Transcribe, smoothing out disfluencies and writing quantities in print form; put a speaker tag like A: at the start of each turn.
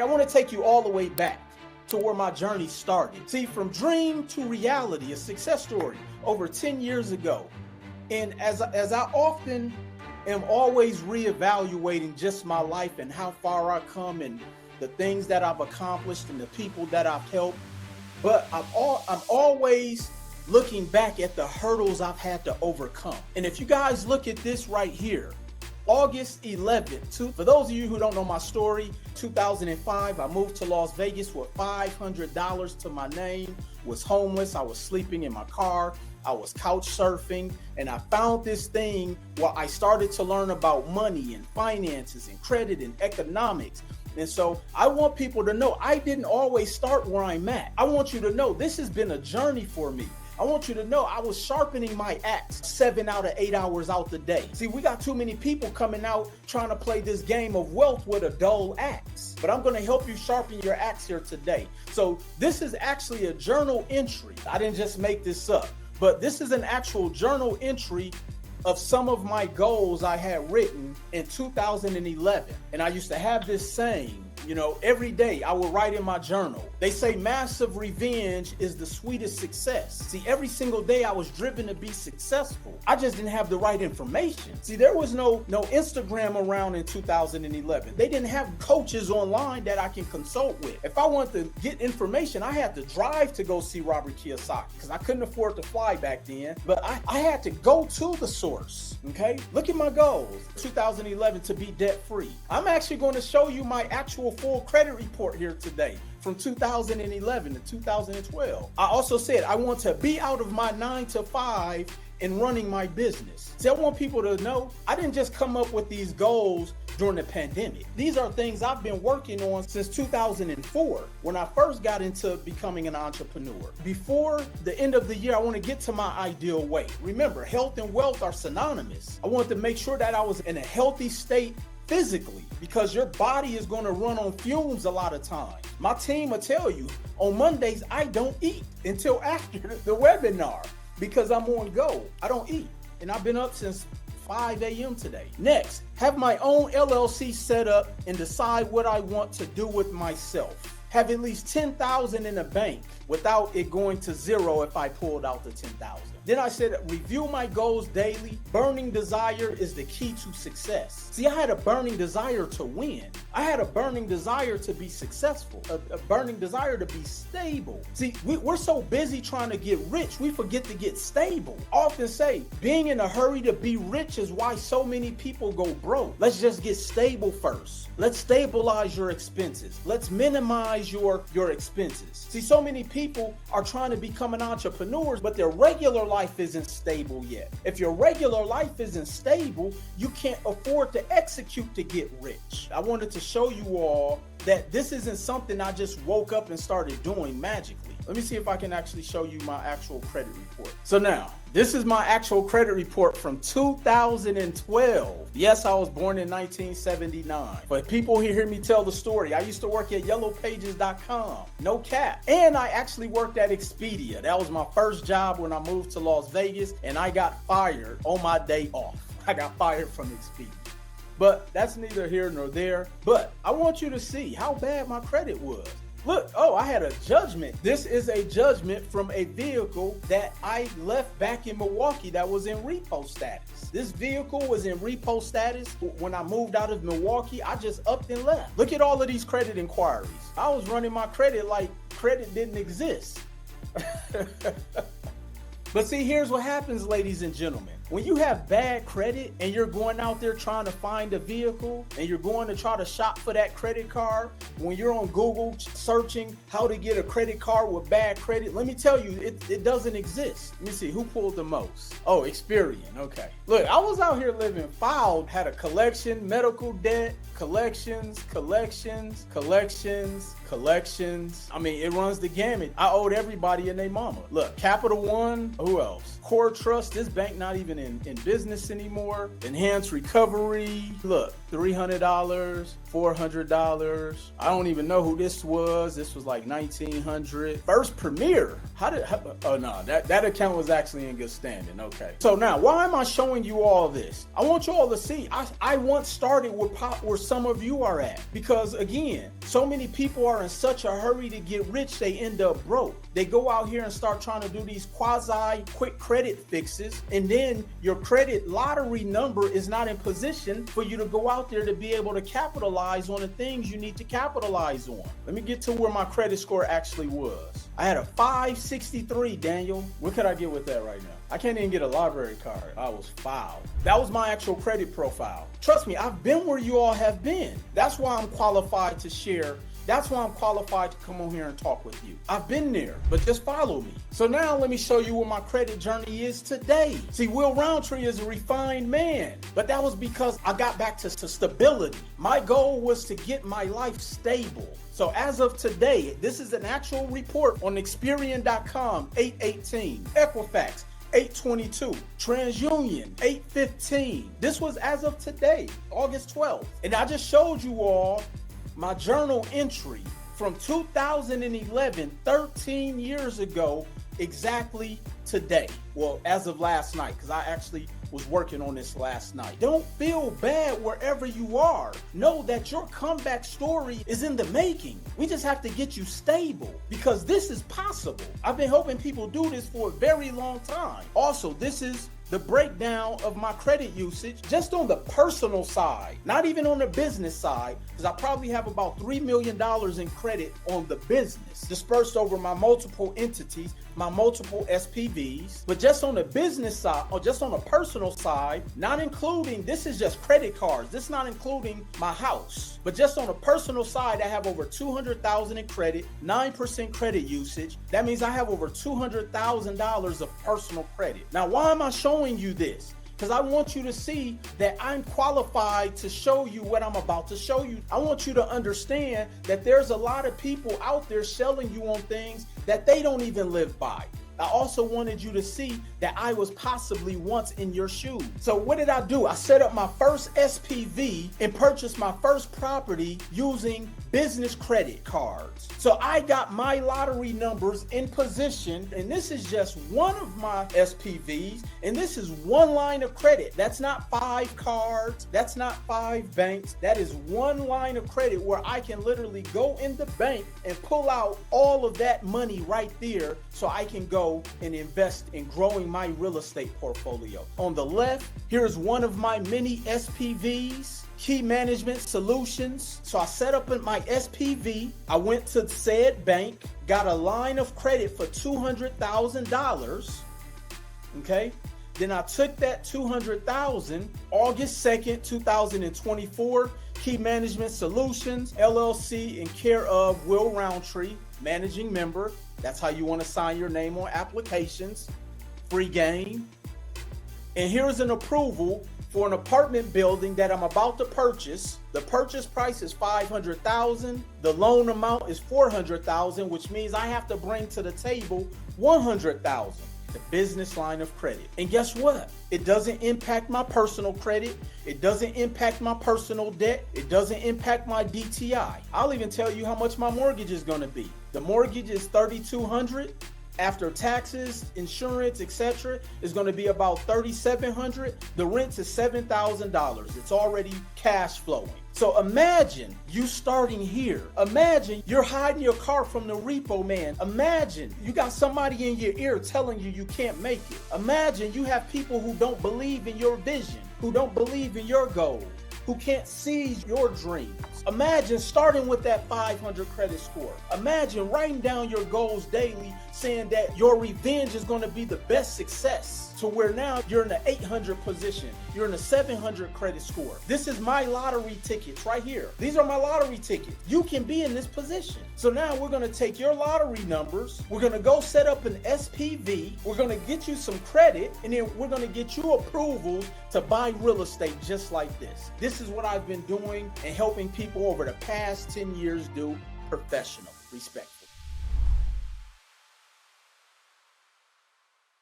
A: I want to take you all the way back to where my journey started. See, from dream to reality, a success story over 10 years ago. And as I often am always reevaluating just my life and how far I come and the things that I've accomplished and the people that I've helped, but I'm always looking back at the hurdles I've had to overcome. And if you guys look at this right here, August 11th, for those of you who don't know my story, 2005, I moved to Las Vegas with $500 to my name, was homeless, I was sleeping in my car, I was couch surfing, and I found this thing where I started to learn about money and finances and credit and economics. And so I want people to know I didn't always start where I'm at. I want you to know this has been a journey for me. I want you to know I was sharpening my axe 7 out of 8 hours out the day. See, we got too many people coming out trying to play this game of wealth with a dull axe. But I'm going to help you sharpen your axe here today. So this is actually a journal entry. I didn't just make this up, but this is an actual journal entry of some of my goals I had written in 2011. And I used to have this saying, you know, every day I would write in my journal. They say massive revenge is the sweetest success. See, every single day I was driven to be successful. I just didn't have the right information. See, there was no Instagram around in 2011. They didn't have coaches online that I can consult with. If I wanted to get information, I had to drive to go see Robert Kiyosaki because I couldn't afford to fly back then. But I had to go to the source, okay? Look at my goals. 2011 to be debt free. I'm actually going to show you my actual full credit report here today from 2011 to 2012. I also said I want to be out of my 9 to 5 and running my business. See, I want people to know I didn't just come up with these goals during the pandemic. These are things I've been working on since 2004 when I first got into becoming an entrepreneur. Before the end of the year, I want to get to my ideal weight. Remember, health and wealth are synonymous. I wanted to make sure that I was in a healthy state physically, because your body is going to run on fumes a lot of times. My team will tell you on Mondays, I don't eat until after the webinar because I'm on go. I don't eat. And I've been up since 5 a.m. today. Next, have my own LLC set up and decide what I want to do with myself. Have at least 10,000 in the bank without it going to zero if I pulled out the 10,000. Then I said, review my goals daily. Burning desire is the key to success. See, I had a burning desire to win. I had a burning desire to be successful, a burning desire to be stable. See, we're so busy trying to get rich, we forget to get stable. I often say, being in a hurry to be rich is why so many people go broke. Let's just get stable first. Let's stabilize your expenses. Let's minimize your expenses. See, so many people are trying to become an entrepreneur, but their regular life isn't stable yet. If your regular life isn't stable, you can't afford to execute to get rich. I wanted to show you all that this isn't something I just woke up and started doing magically. Let me see if I can actually show you my actual credit report. So now, this is my actual credit report from 2012. Yes, I was born in 1979. But people who hear me tell the story, I used to work at yellowpages.com. No cap. And I actually worked at Expedia. That was my first job when I moved to Las Vegas, and I got fired on my day off. I got fired from Expedia. But that's neither here nor there. But I want you to see how bad my credit was. Look, oh, I had a judgment. This is a judgment from a vehicle that I left back in Milwaukee that was in repo status. This vehicle was in repo status when I moved out of Milwaukee. I just upped and left. Look at all of these credit inquiries. I was running my credit like credit didn't exist. But see, here's what happens, ladies and gentlemen. When you have bad credit and you're going out there trying to find a vehicle and you're going to try to shop for that credit card, when you're on Google searching how to get a credit card with bad credit, let me tell you, it doesn't exist. Let me see, who pulled the most? Oh, Experian, okay. Look, I was out here living foul, had a collection, medical debt, collections. I mean, it runs the gamut. I owed everybody and their mama. Look, Capital One, who else? Core Trust, this bank not even even in business anymore. Enhanced recovery, look, $300, $400. I don't even know who this was. This was like 1900. First Premier. Oh no, that account was actually in good standing. Okay. So now, why am I showing you all this? I want you all to see. I once started where some of you are at, because again, so many people are in such a hurry to get rich, they end up broke. They go out here and start trying to do these quasi quick credit fixes, and then your credit lottery number is not in position for you to go out there to be able to capitalize on the things you need to capitalize on. Let me get to where my credit score actually was. I had a 563, Daniel. What could I get with that right now? I can't even get a library card. I was foul. That was my actual credit profile. Trust me, I've been where you all have been. That's why I'm qualified to share. That's why I'm qualified to come on here and talk with you. I've been there, but just follow me. So now let me show you what my credit journey is today. See, Will Roundtree is a refined man, but that was because I got back to stability. My goal was to get my life stable. So as of today, this is an actual report on Experian.com, 818, Equifax, 822, TransUnion, 815. This was as of today, August 12th. And I just showed you all my journal entry from 2011, 13 years ago, exactly today. Well, as of last night, because I actually was working on this last night. Don't feel bad wherever you are. Know that your comeback story is in the making. We just have to get you stable, because this is possible. I've been helping people do this for a very long time. Also, this is the breakdown of my credit usage just on the personal side, not even on the business side, because I probably have about $3 million in credit on the business dispersed over my multiple entities, my multiple SPVs. But just on the business side, or just on the personal side, not including, this is just credit cards, this is not including my house, but just on the personal side, I have over $200,000 in credit, 9% credit usage. That means I have over $200,000 of personal credit. Now, why am I showing you this? Because I want you to see that I'm qualified to show you what I'm about to show you. I want you to understand that there's a lot of people out there selling you on things that they don't even live by. I also wanted you to see that I was possibly once in your shoes. So what did I do? I set up my first SPV and purchased my first property using business credit cards. So I got my lottery numbers in position, and this is just one of my SPVs, and this is one line of credit. That's not 5 cards. That's not 5 banks. That is one line of credit where I can literally go in the bank and pull out all of that money right there, so I can go and invest in growing my real estate portfolio. On the left, here's one of my many SPVs, Key Management Solutions. So I set up in my SPV. I went to said bank, got a line of credit for $200,000. Okay. Then I took that $200,000, August 2nd, 2024, Key Management Solutions, LLC, in care of Will Roundtree, managing member. That's how you want to sign your name on applications. Free game. And here's an approval for an apartment building that I'm about to purchase. The purchase price is $500,000. The loan amount is $400,000, which means I have to bring to the table $100,000. The business line of credit. And guess what? It doesn't impact my personal credit. It doesn't impact my personal debt. It doesn't impact my DTI. I'll even tell you how much my mortgage is going to be. The mortgage is $3,200. After taxes, insurance, etc., is going to be about $3,700. The rent is $7,000. It's already cash flowing. So imagine you starting here. Imagine you're hiding your car from the repo man. Imagine you got somebody in your ear telling you you can't make it. Imagine you have people who don't believe in your vision, who don't believe in your goals, who can't seize your dreams. Imagine starting with that 500 credit score. Imagine writing down your goals daily, saying that your revenge is going to be the best success, to where now you're in the 800 position. You're in the 700 credit score. This is my lottery tickets right here. These are my lottery tickets. You can be in this position. So now we're going to take your lottery numbers. We're going to go set up an SPV. We're going to get you some credit, and then we're going to get you approvals to buy real estate just like this. This is what I've been doing and helping people over the past 10 years do professionally. Respect.